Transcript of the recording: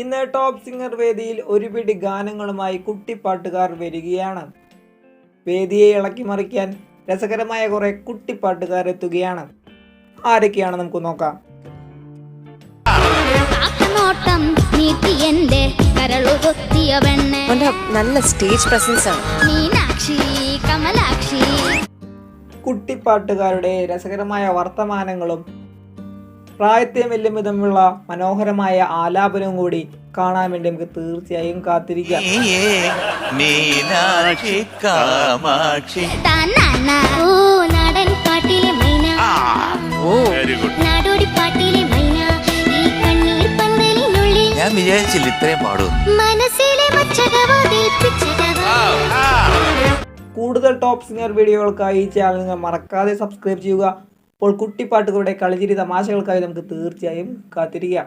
ഇന്ന് top singer വേദിയിൽ ഒരു പിടി ഗാനങ്ങളുമായി കുട്ടിപ്പാട്ടുകാർ വരികയാണ്. വേദിയെ ഇളക്കി മറിക്കാൻ രസകരമായ കുറെ കുട്ടിപ്പാട്ടുകാർ എത്തുകയാണ്. ആരൊക്കെയാണ് നമുക്ക് നോക്കാം. നല്ല സ്റ്റേജ് പ്രസൻസ് ആണ്. കുട്ടിപ്പാട്ടുകാരുടെ രസകരമായ വർത്തമാനങ്ങളും പ്രായത്തെ വെല്ലും വിധമുള്ള മനോഹരമായ ആലാപനവും കൂടി കാണാൻ വേണ്ടി നമുക്ക് തീർച്ചയായും കാത്തിരിക്കാം. ഞാൻ വിചാരിച്ചില്ല ഇത്രയും പാടും. കൂടുതൽ ടോപ്പ് സിംഗർ വീഡിയോകൾക്കായി ഈ ചാനൽ നിങ്ങൾ മറക്കാതെ സബ്സ്ക്രൈബ് ചെയ്യുക. അപ്പോൾ കുട്ടിപ്പാട്ടുകളുടെ കളിചിരി തമാശകൾക്കായി നമുക്ക് തീർച്ചയായും കാത്തിരിക്കാം.